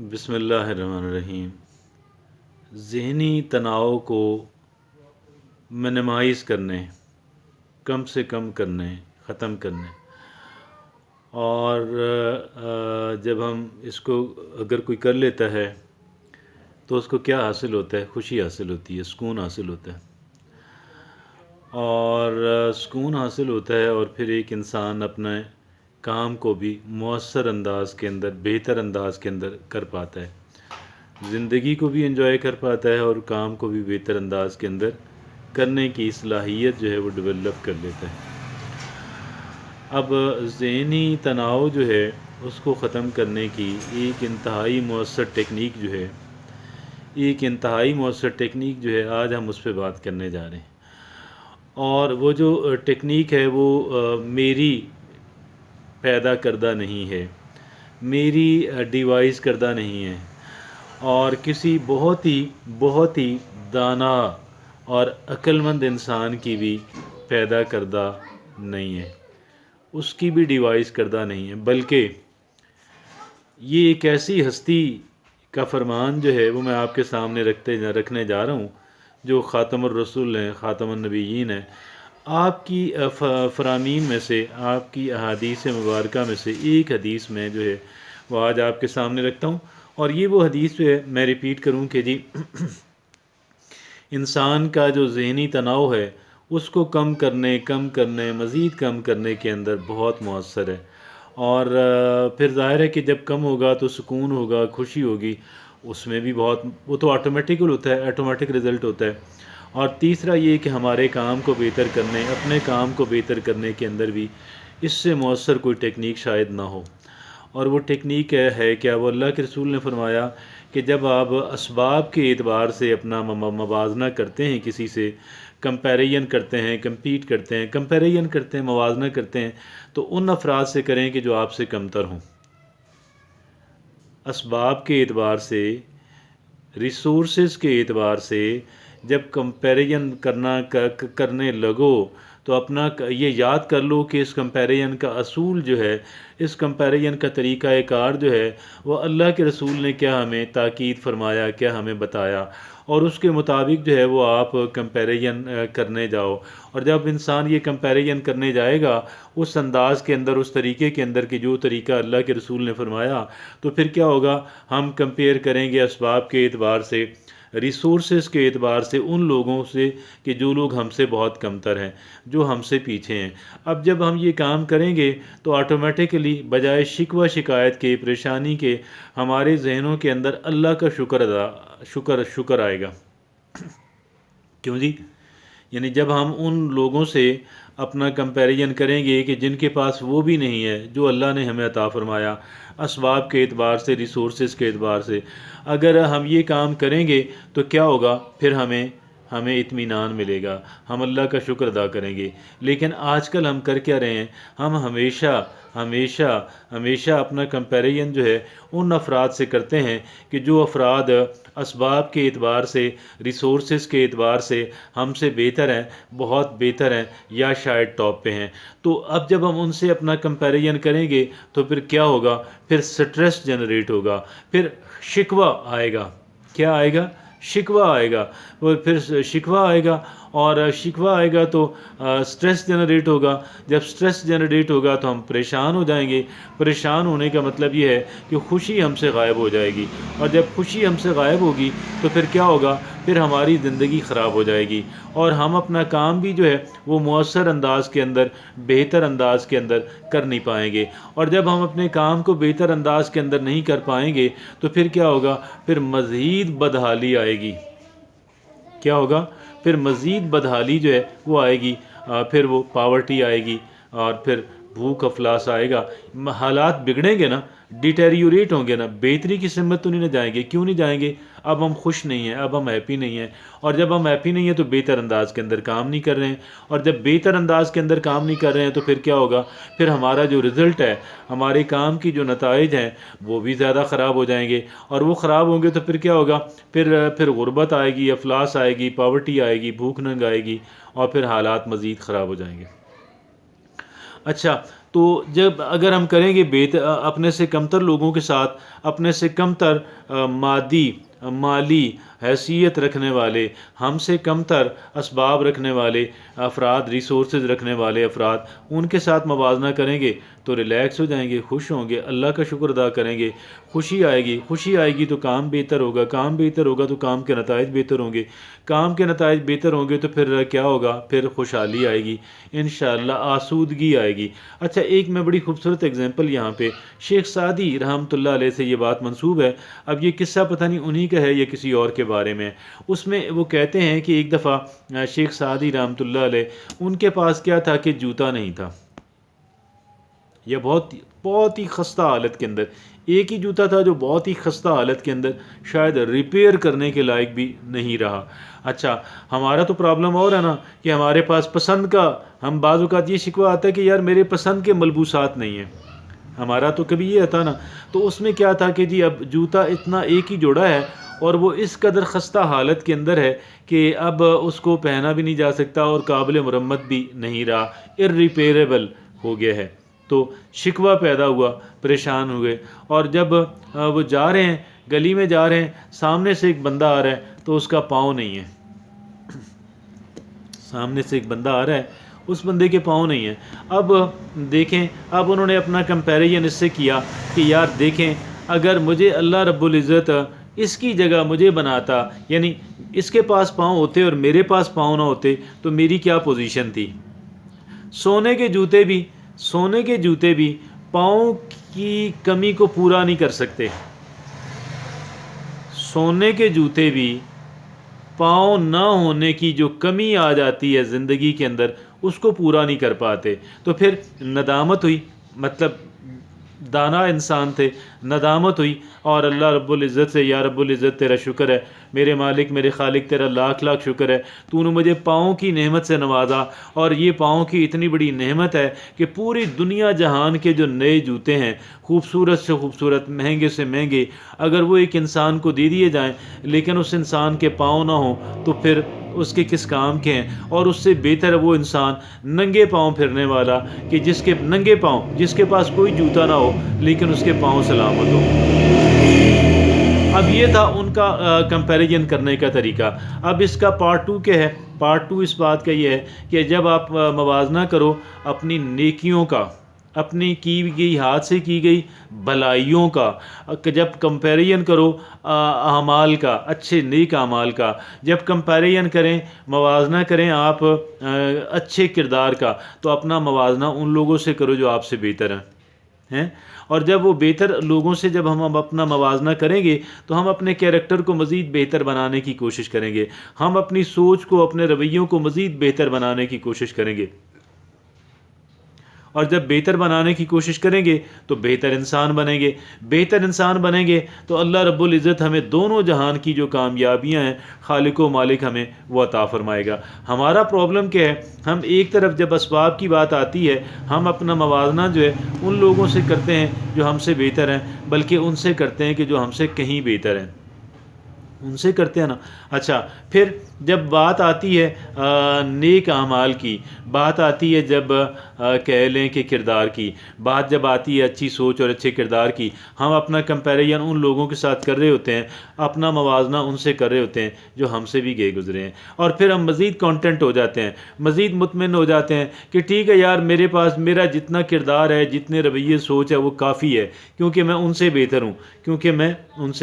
بسم اللہ الرحمن الرحیم۔ ذہنی تناؤ کو منیمائز کرنے، کم سے کم کرنے، ختم کرنے، اور جب ہم اس کو اگر کوئی کر لیتا ہے تو اس کو کیا حاصل ہوتا ہے؟ خوشی حاصل ہوتی ہے، سکون حاصل ہوتا ہے، اور سکون حاصل ہوتا ہے، اور پھر ایک انسان اپنے کام کو بھی مؤثر انداز کے اندر، بہتر انداز کے اندر کر پاتا ہے، زندگی کو بھی انجوائے کر پاتا ہے اور کام کو بھی بہتر انداز کے اندر کرنے کی صلاحیت جو ہے وہ ڈیولپ کر لیتا ہے۔ اب ذہنی تناؤ جو ہے اس کو ختم کرنے کی ایک انتہائی مؤثر ٹیکنیک جو ہے آج ہم اس پہ بات کرنے جا رہے ہیں، اور وہ جو ٹیکنیک ہے وہ میری پیدا کردہ نہیں ہے، میری ڈیوائز کردہ نہیں ہے، اور کسی بہت ہی دانا اور عقل مند انسان کی بھی پیدا کردہ نہیں ہے، اس کی بھی ڈیوائز کردہ نہیں ہے، بلکہ یہ ایک ایسی ہستی کا فرمان جو ہے وہ میں آپ کے سامنے رکھنے جا رہا ہوں، جو خاتم الرسول ہیں، خاتم النبیین ہیں۔ آپ کی فرامین میں سے، آپ کی احادیث مبارکہ میں سے ایک حدیث میں جو ہے وہ آج آپ کے سامنے رکھتا ہوں، اور یہ وہ حدیث جو ہے میں ریپیٹ کروں کہ جی انسان کا جو ذہنی تناؤ ہے اس کو کم کرنے، مزید کم کرنے کے اندر بہت مؤثر ہے، اور پھر ظاہر ہے کہ جب کم ہوگا تو سکون ہوگا، خوشی ہوگی، اس میں بھی بہت، وہ تو آٹومیٹیکل ہوتا ہے، آٹومیٹک رزلٹ ہوتا ہے۔ اور تیسرا یہ کہ ہمارے کام کو بہتر کرنے، اپنے کام کو بہتر کرنے کے اندر بھی اس سے مؤثر کوئی ٹیکنیک شاید نہ ہو، اور وہ ٹیکنیک ہے کیا؟ وہ اللہ کے رسول نے فرمایا کہ جب آپ اسباب کے اعتبار سے اپنا موازنہ کرتے ہیں، کسی سے کمپیریزن کرتے ہیں، موازنہ کرتے ہیں، تو ان افراد سے کریں کہ جو آپ سے کمتر ہوں۔ اسباب کے اعتبار سے، ریسورسز کے اعتبار سے جب کمپیریزن کرنے لگو تو اپنا یہ یاد کر لو کہ اس کمپیریزن کا اصول جو ہے، اس کمپیریزن کا طریقہ کار جو ہے، وہ اللہ کے رسول نے کیا ہمیں تاکید فرمایا، کیا ہمیں بتایا، اور اس کے مطابق جو ہے وہ آپ کمپیریزن کرنے جاؤ۔ اور جب انسان یہ کمپیریزن کرنے جائے گا اس انداز کے اندر، اس طریقے کے اندر کہ جو طریقہ اللہ کے رسول نے فرمایا، تو پھر کیا ہوگا؟ ہم کمپیئر کریں گے اسباب کے اعتبار سے، ریسورسز کے اعتبار سے ان لوگوں سے کہ جو لوگ ہم سے بہت کمتر ہیں، جو ہم سے پیچھے ہیں۔ اب جب ہم یہ کام کریں گے تو آٹومیٹیکلی بجائے شکوہ شکایت کے، پریشانی کے، ہمارے ذہنوں کے اندر اللہ کا شکر آئے گا۔ کیوں جی؟ یعنی جب ہم ان لوگوں سے اپنا کمپیریزن کریں گے کہ جن کے پاس وہ بھی نہیں ہے جو اللہ نے ہمیں عطا فرمایا، اسباب کے اعتبار سے، ریسورسز کے اعتبار سے، اگر ہم یہ کام کریں گے تو کیا ہوگا؟ پھر ہمیں اطمینان ملے گا، ہم اللہ کا شکر ادا کریں گے۔ لیکن آج کل ہم کر کیا رہے ہیں؟ ہم ہمیشہ اپنا کمپیریزن جو ہے ان افراد سے کرتے ہیں کہ جو افراد اسباب کے اعتبار سے، ریسورسز کے اعتبار سے ہم سے بہتر ہیں، بہت بہتر ہیں، یا شاید ٹاپ پہ ہیں۔ تو اب جب ہم ان سے اپنا کمپیریزن کریں گے تو پھر کیا ہوگا؟ پھر سٹریس جنریٹ ہوگا، پھر شکوہ آئے گا۔ کیا آئے گا؟ شکوہ آئے گا۔ وہ پھر شکوہ آئے گا، اور شکوہ آئے گا تو سٹریس جنریٹ ہوگا۔ جب سٹریس جنریٹ ہوگا تو ہم پریشان ہو جائیں گے۔ پریشان ہونے کا مطلب یہ ہے کہ خوشی ہم سے غائب ہو جائے گی، اور جب خوشی ہم سے غائب ہوگی تو پھر کیا ہوگا؟ پھر ہماری زندگی خراب ہو جائے گی، اور ہم اپنا کام بھی جو ہے وہ مؤثر انداز کے اندر، بہتر انداز کے اندر کر نہیں پائیں گے۔ اور جب ہم اپنے کام کو بہتر انداز کے اندر نہیں کر پائیں گے تو پھر کیا ہوگا؟ پھر مزید بدحالی آئے گی۔ کیا ہوگا؟ پھر مزید بدحالی جو ہے وہ آئے گی، پھر وہ پاورٹی آئے گی، اور پھر بھوک افلاس آئے گا، حالات بگڑیں گے نا، ڈیٹیریوریٹ ہوں گے نا، بہتری کی سمت تو نہیں نہ جائیں گے۔ کیوں نہیں جائیں گے؟ اب ہم خوش نہیں ہیں، اب ہم ہیپی نہیں ہیں، اور جب ہم ہیپی نہیں ہیں تو بہتر انداز کے اندر کام نہیں کر رہے ہیں، اور جب بہتر انداز کے اندر کام نہیں کر رہے ہیں تو پھر کیا ہوگا؟ پھر ہمارا جو رزلٹ ہے، ہمارے کام کی جو نتائج ہیں وہ بھی زیادہ خراب ہو جائیں گے، اور وہ خراب ہوں گے تو پھر کیا ہوگا؟ پھر غربت آئے گی، افلاس آئے گی، پاورٹی آئے گی، بھوک ننگ آئے گی، اور پھر حالات مزید خراب ہو جائیں گے۔ اچھا، تو جب اگر ہم کریں گے اپنے سے کمتر لوگوں کے ساتھ، اپنے سے کمتر مالی حیثیت رکھنے والے، ہم سے کمتر اسباب رکھنے والے افراد، ریسورسز رکھنے والے افراد، ان کے ساتھ موازنہ کریں گے تو ریلیکس ہو جائیں گے، خوش ہوں گے، اللہ کا شکر ادا کریں گے، خوشی آئے گی تو کام بہتر ہوگا، کام بہتر ہوگا تو کام کے نتائج بہتر ہوں گے، کام کے نتائج بہتر ہوں گے تو پھر کیا ہوگا، پھر خوشحالی آئے گی، انشاءاللہ آسودگی آئے گی۔ اچھا، ایک میں بڑی خوبصورت اگزامپل یہاں پہ شیخ سعدی رحمۃ اللہ علیہ سے یہ بات منسوب ہے، اب یہ قصہ پتہ نہیں انہی کا ہے یا کسی اور کے بارے میں، اس میں وہ کہتے ہیں کہ ایک دفعہ شیخ سعدی رحمۃ اللہ علیہ، ان کے پاس کیا تھا کہ جوتا نہیں تھا، یا بہت ہی خستہ حالت کے اندر ایک ہی جوتا تھا جو بہت ہی خستہ حالت کے اندر شاید ریپیئر کرنے کے لائق بھی نہیں رہا۔ اچھا، ہمارا تو پرابلم اور ہے نا کہ ہمارے پاس پسند کا، ہم بعض اوقات یہ شکوہ آتا ہے کہ یار میرے پسند کے ملبوسات نہیں ہیں، ہمارا تو کبھی یہ تھا نا، تو اس میں کیا تھا کہ جی اب جوتا اتنا ایک ہی جوڑا ہے اور وہ اس قدر خستہ حالت کے اندر ہے کہ اب اس کو پہنا بھی نہیں جا سکتا اور قابل مرمت بھی نہیں رہا، irreparable ہو گیا ہے۔ تو شکوہ پیدا ہوا، پریشان ہوئے، اور جب وہ جا رہے ہیں، گلی میں جا رہے ہیں، سامنے سے ایک بندہ آ رہا ہے تو اس کا پاؤں نہیں ہے، سامنے سے ایک بندہ آ رہا ہے، اس بندے کے پاؤں نہیں ہیں۔ اب دیکھیں، اب انہوں نے اپنا کمپیریزن اس سے کیا کہ یار دیکھیں، اگر مجھے اللہ رب العزت اس کی جگہ مجھے بناتا، یعنی اس کے پاس پاؤں ہوتے اور میرے پاس پاؤں نہ ہوتے تو میری کیا پوزیشن تھی۔ سونے کے جوتے بھی پاؤں کی کمی کو پورا نہیں کر سکتے، سونے کے جوتے بھی پاؤں نہ ہونے کی جو کمی آ جاتی ہے زندگی کے اندر، اس کو پورا نہیں کر پاتے، تو پھر ندامت ہوئی، مطلب دانا انسان تھے، ندامت ہوئی، اور اللہ رب العزت سے، یا رب العزت تیرا شکر ہے، میرے مالک میرے خالق تیرا لاکھ لاکھ شکر ہے، تو نے مجھے پاؤں کی نعمت سے نوازا، اور یہ پاؤں کی اتنی بڑی نعمت ہے کہ پوری دنیا جہان کے جو نئے جوتے ہیں، خوبصورت سے خوبصورت، مہنگے سے مہنگے، اگر وہ ایک انسان کو دے دیے جائیں لیکن اس انسان کے پاؤں نہ ہوں تو پھر اس کے کس کام کے ہیں، اور اس سے بہتر ہے وہ انسان ننگے پاؤں پھرنے والا، کہ جس کے ننگے پاؤں، جس کے پاس کوئی جوتا نہ ہو لیکن اس کے پاؤں سلامت ہو۔ اب یہ تھا ان کا کمپیریزن کرنے کا طریقہ۔ اب اس کا پارٹ 2 کیا ہے؟ پارٹ 2 اس بات کا یہ ہے کہ جب آپ موازنہ کرو اپنی نیکیوں کا، اپنی کی گئی ہاتھ سے کی گئی بھلائیوں کا، جب کمپیریزن کرو اعمال کا، اچھے نیک اعمال کا، جب کمپیریزن کریں، موازنہ کریں آپ اچھے کردار کا، تو اپنا موازنہ ان لوگوں سے کرو جو آپ سے بہتر ہیں، اور جب وہ بہتر لوگوں سے جب ہم اپنا موازنہ کریں گے تو ہم اپنے کیریکٹر کو مزید بہتر بنانے کی کوشش کریں گے، ہم اپنی سوچ کو، اپنے رویوں کو مزید بہتر بنانے کی کوشش کریں گے، اور جب بہتر بنانے کی کوشش کریں گے تو بہتر انسان بنیں گے، بہتر انسان بنیں گے تو اللہ رب العزت ہمیں دونوں جہان کی جو کامیابیاں ہیں خالق و مالک ہمیں وہ عطا فرمائے گا۔ ہمارا پرابلم کیا ہے؟ ہم ایک طرف جب اسباب کی بات آتی ہے، ہم اپنا موازنہ جو ہے ان لوگوں سے کرتے ہیں جو ہم سے بہتر ہیں، بلکہ ان سے کرتے ہیں کہ جو ہم سے کہیں بہتر ہیں، ان سے کرتے ہیں نا۔ اچھا، پھر جب بات آتی ہے نیک اعمال کی، بات آتی ہے جب کہہ لیں کہ کردار کی بات جب آتی ہے، اچھی سوچ اور اچھے کردار کی، ہم اپنا کمپیریزن ان لوگوں کے ساتھ کر رہے ہوتے ہیں، اپنا موازنہ ان سے کر رہے ہوتے ہیں جو ہم سے بھی گئے گزرے ہیں، اور پھر ہم مزید کانٹینٹ ہو جاتے ہیں، مزید مطمئن ہو جاتے ہیں کہ ٹھیک ہے یار، میرے پاس میرا جتنا کردار ہے، جتنے رویے سوچ ہے وہ کافی ہے، کیونکہ میں ان سے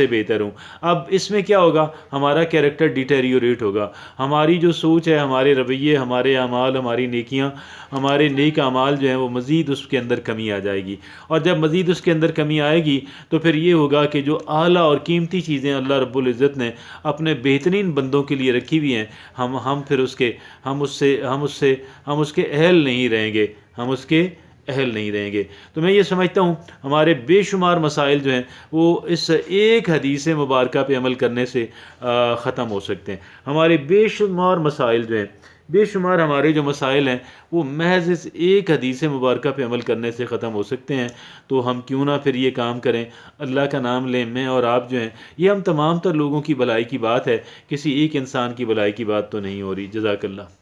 بہتر ہوں، اب اس میں کیا ہوگا؟ ہمارا کیریکٹر ڈیٹیریوریٹ ہوگا، ہماری جو سوچ ہے، ہمارے رویے، ہمارے اعمال، ہماری نیکیاں، ہمارے نیک اعمال جو ہیں وہ مزید اس کے اندر کمی آ جائے گی، اور جب مزید اس کے اندر کمی آئے گی تو پھر یہ ہوگا کہ جو اعلیٰ اور قیمتی چیزیں اللہ رب العزت نے اپنے بہترین بندوں کے لیے رکھی ہوئی ہیں، ہم پھر اس کے اہل نہیں رہیں گے، تو میں یہ سمجھتا ہوں ہمارے بے شمار مسائل جو ہیں وہ اس ایک حدیث مبارکہ پہ عمل کرنے سے ختم ہو سکتے ہیں۔ ہمارے بے شمار مسائل جو ہیں، بے شمار ہمارے جو مسائل ہیں وہ محض اس ایک حدیث مبارکہ پہ عمل کرنے سے ختم ہو سکتے ہیں، تو ہم کیوں نہ پھر یہ کام کریں، اللہ کا نام لیں، میں اور آپ جو ہیں، یہ ہم تمام تر لوگوں کی بھلائی کی بات ہے، کسی ایک انسان کی بھلائی کی بات تو نہیں ہو رہی۔ جزاک اللہ۔